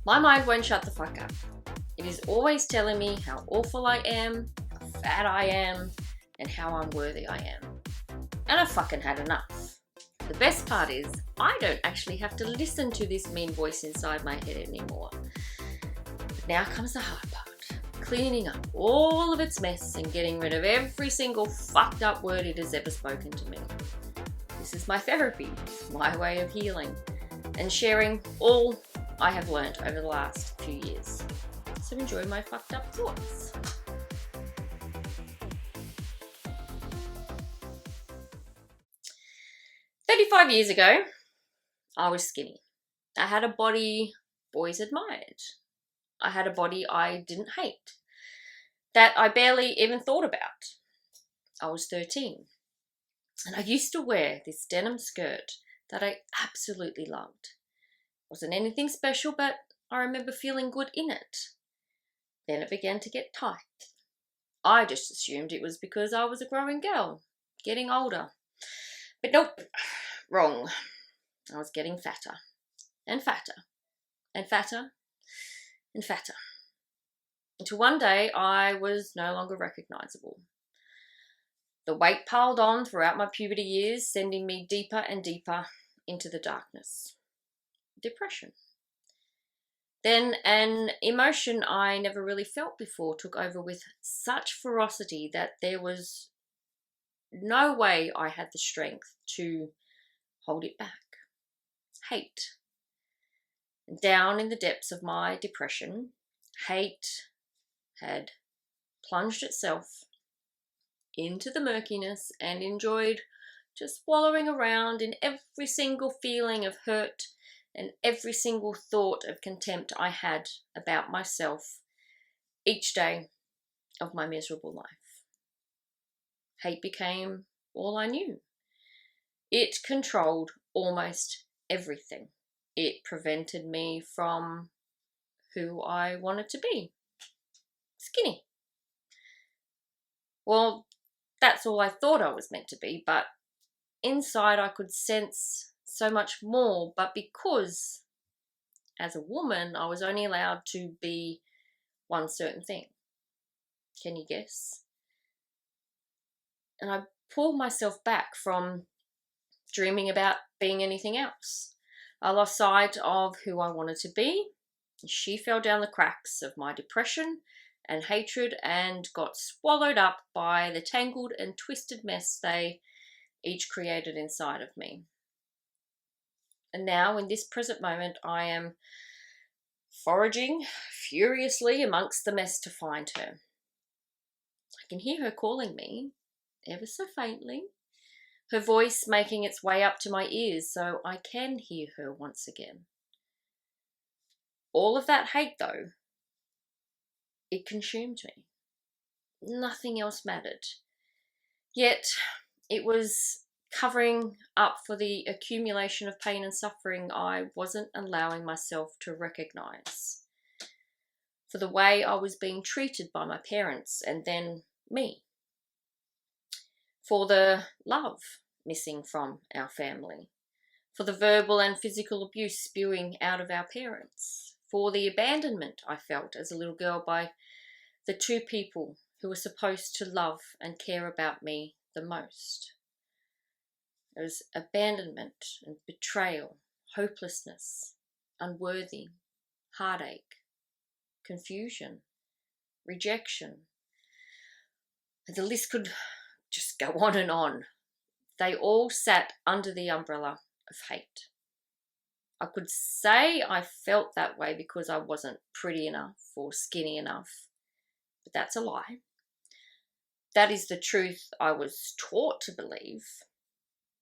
My mind won't shut the fuck up. It is always telling me how awful I am, how fat I am, and how unworthy I am. And I've fucking had enough. The best part is, I don't actually have to listen to this mean voice inside my head anymore. But now comes the hard part. Cleaning up all of its mess and getting rid of every single fucked up word it has ever spoken to me. This is my therapy, my way of healing, and sharing all I have learnt over the last few years. So enjoy my fucked up thoughts. "35 years ago, I was skinny. I had a body boys admired. I had a body I didn't hate, that I barely even thought about. I was 13, and I used to wear this denim skirt that I absolutely loved. Wasn't anything special, but I remember feeling good in it. Then it began to get tight. I just assumed it was because I was a growing girl, getting older. But nope, wrong. I was getting fatter, and fatter, and fatter, and fatter. Until one day I was no longer recognizable. The weight piled on throughout my puberty years, sending me deeper and deeper into the darkness. Depression. Then an emotion I never really felt before took over with such ferocity that there was no way I had the strength to hold it back. Hate. Down in the depths of my depression, hate had plunged itself into the murkiness and enjoyed just wallowing around in every single feeling of hurt and every single thought of contempt I had about myself each day of my miserable life. Hate became all I knew. It controlled almost everything. It prevented me from who I wanted to be. Skinny. Well, that's all I thought I was meant to be, but inside I could sense so much more. But because, as a woman, I was only allowed to be one certain thing. Can you guess? And I pulled myself back from dreaming about being anything else. I lost sight of who I wanted to be. She fell down the cracks of my depression and hatred and got swallowed up by the tangled and twisted mess they each created inside of me. And now, in this present moment, I am foraging furiously amongst the mess to find her. I can hear her calling me, ever so faintly, her voice making its way up to my ears so I can hear her once again. All of that hate, though, it consumed me. Nothing else mattered. Yet, it was covering up for the accumulation of pain and suffering I wasn't allowing myself to recognize. For the way I was being treated by my parents and then me. For the love missing from our family. For the verbal and physical abuse spewing out of our parents. For the abandonment I felt as a little girl by the two people who were supposed to love and care about me the most. There was abandonment and betrayal, hopelessness, unworthy, heartache, confusion, rejection. And the list could just go on and on. They all sat under the umbrella of hate. I could say I felt that way because I wasn't pretty enough or skinny enough, but that's a lie. That is the truth I was taught to believe.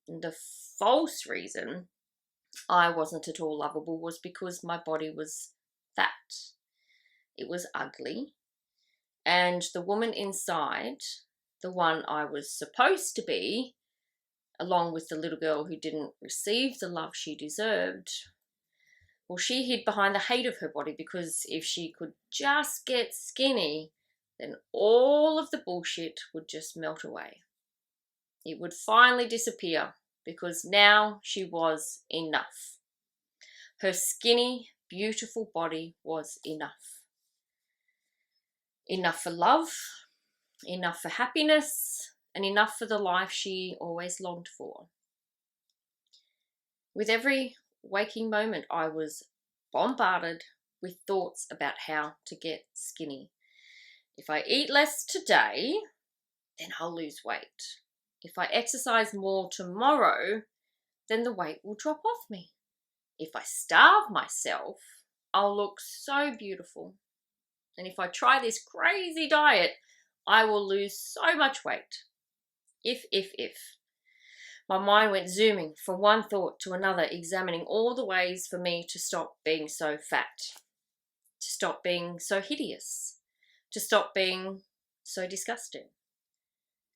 And the false reason I wasn't at all lovable was because my body was fat. It was ugly. And the woman inside, the one I was supposed to be, along with the little girl who didn't receive the love she deserved, well, she hid behind the hate of her body because if she could just get skinny, then all of the bullshit would just melt away. It would finally disappear because now she was enough. Her skinny, beautiful body was enough. Enough for love, enough for happiness, and enough for the life she always longed for. With every waking moment, I was bombarded with thoughts about how to get skinny. If I eat less today, then I'll lose weight. If I exercise more tomorrow, then the weight will drop off me. If I starve myself, I'll look so beautiful. And if I try this crazy diet, I will lose so much weight. If. My mind went zooming from one thought to another, examining all the ways for me to stop being so fat, to stop being so hideous, to stop being so disgusting.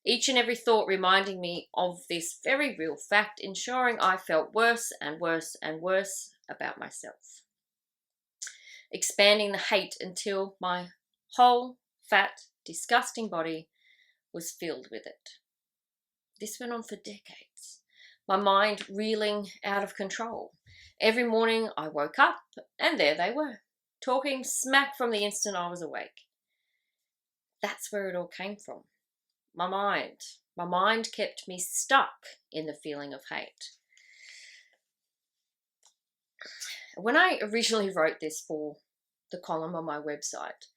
Each and every thought reminding me of this very real fact, ensuring I felt worse and worse and worse about myself. Expanding the hate until my whole fat, disgusting body was filled with it. This went on for decades. My mind reeling out of control. Every morning I woke up and there they were, talking smack from the instant I was awake. That's where it all came from. My mind. My mind kept me stuck in the feeling of hate. When I originally wrote this for the column on my website,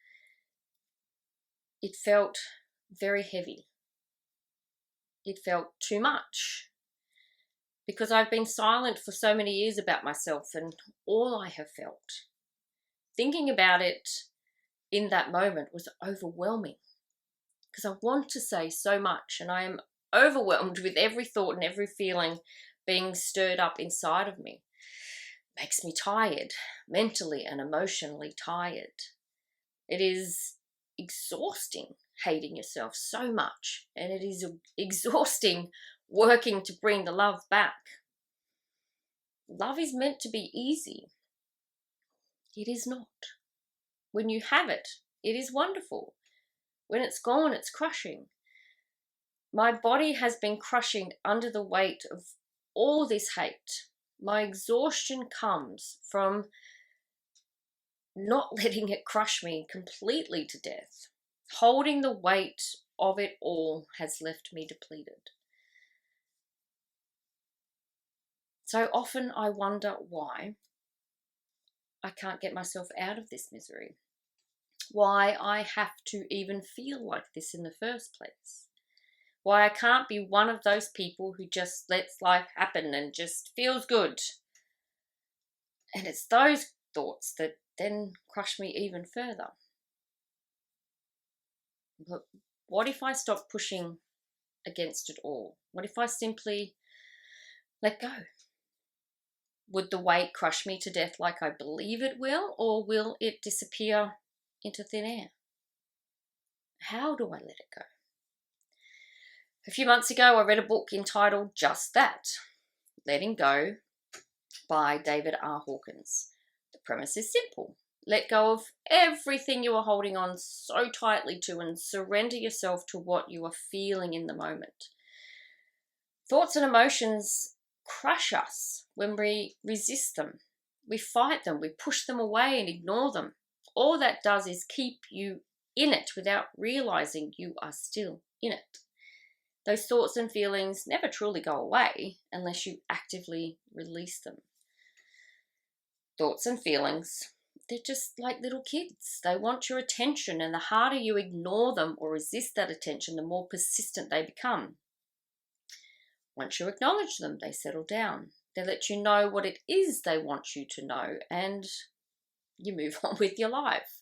it felt very heavy. It felt too much because I've been silent for so many years about myself and all I have felt. Thinking about it in that moment was overwhelming because I want to say so much and I am overwhelmed with every thought and every feeling being stirred up inside of me. It makes me tired, mentally and emotionally tired. It is exhausting hating yourself so much, and it is exhausting working to bring the love back. Love is meant to be easy. It is not. When you have it, it is wonderful. When it's gone, it's crushing. My body has been crushing under the weight of all this hate. My exhaustion comes from not letting it crush me completely to death. Holding the weight of it all has left me depleted. So often I wonder why I can't get myself out of this misery. Why I have to even feel like this in the first place. Why I can't be one of those people who just lets life happen and just feels good. And it's those thoughts that then crush me even further. But what if I stop pushing against it all? What if I simply let go? Would the weight crush me to death like I believe it will, or will it disappear into thin air? How do I let it go? A few months ago, I read a book entitled Just That, Letting Go by David R. Hawkins. The premise is simple. Let go of everything you are holding on so tightly to and surrender yourself to what you are feeling in the moment. Thoughts and emotions crush us when we resist them. We fight them, we push them away and ignore them. All that does is keep you in it without realizing you are still in it. Those thoughts and feelings never truly go away unless you actively release them. Thoughts and feelings, they're just like little kids. They want your attention, and the harder you ignore them or resist that attention, the more persistent they become. Once you acknowledge them, they settle down. They let you know what it is they want you to know, and you move on with your life.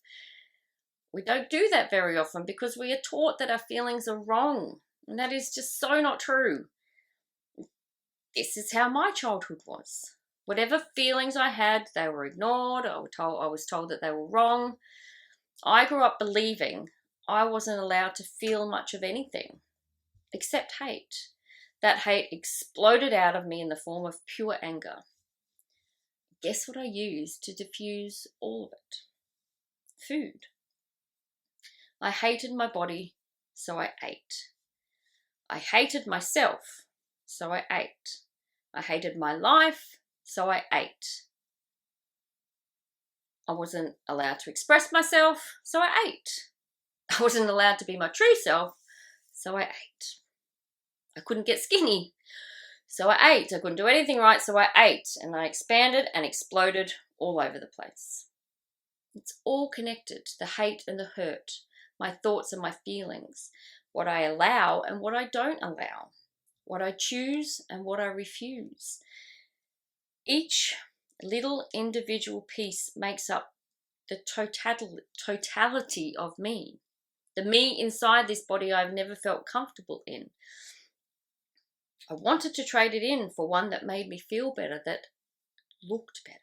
We don't do that very often because we are taught that our feelings are wrong, and that is just so not true. This is how my childhood was. Whatever feelings I had, they were ignored. I was told that they were wrong. I grew up believing I wasn't allowed to feel much of anything except hate. That hate exploded out of me in the form of pure anger. Guess what I used to diffuse all of it? Food. I hated my body, so I ate. I hated myself, so I ate. I hated my life, so I ate. I wasn't allowed to express myself, so I ate. I wasn't allowed to be my true self, so I ate. I couldn't get skinny, so I ate. I couldn't do anything right, so I ate. And I expanded and exploded all over the place. It's all connected, the hate and the hurt, my thoughts and my feelings, what I allow and what I don't allow, what I choose and what I refuse. Each little individual piece makes up the totality of me, the me inside this body I've never felt comfortable in. I wanted to trade it in for one that made me feel better, that looked better.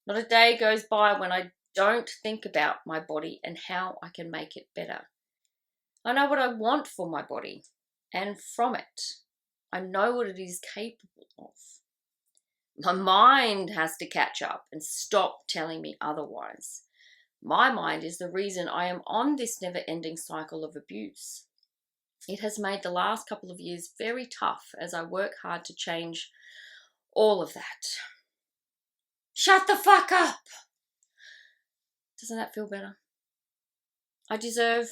Not a day goes by when I don't think about my body and how I can make it better. I know what I want for my body, and from it, I know what it is capable of. My mind has to catch up and stop telling me otherwise. My mind is the reason I am on this never-ending cycle of abuse. It has made the last couple of years very tough as I work hard to change all of that. Shut the fuck up! Doesn't that feel better? I deserve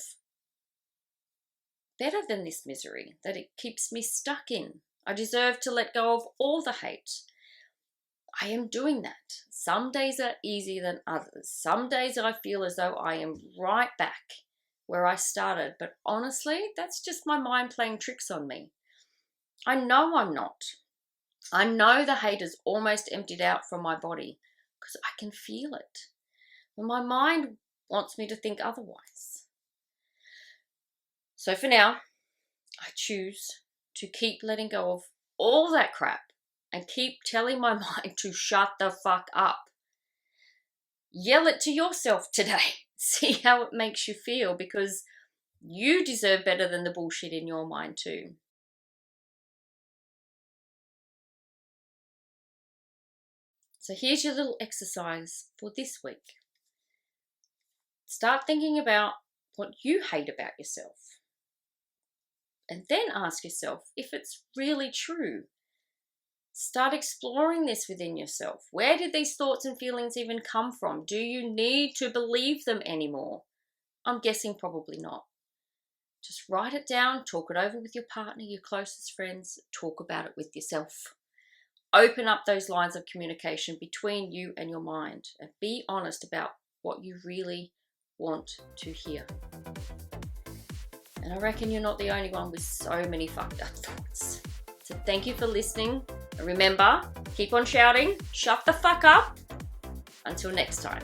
better than this misery that it keeps me stuck in. I deserve to let go of all the hate. I am doing that. Some days are easier than others. Some days I feel as though I am right back where I started, but honestly, that's just my mind playing tricks on me. I know I'm not. I know the hate is almost emptied out from my body because I can feel it. But my mind wants me to think otherwise. So for now, I choose to keep letting go of all that crap and keep telling my mind to shut the fuck up. Yell it to yourself today. See how it makes you feel, because you deserve better than the bullshit in your mind too. So here's your little exercise for this week. Start thinking about what you hate about yourself. And then ask yourself if it's really true. Start exploring this within yourself. Where did these thoughts and feelings even come from? Do you need to believe them anymore? I'm guessing probably not. Just write it down, talk it over with your partner, your closest friends, talk about it with yourself. Open up those lines of communication between you and your mind and be honest about what you really want to hear. And I reckon you're not the only one with so many fucked up thoughts. So thank you for listening. And remember, keep on shouting, shut the fuck up. Until next time.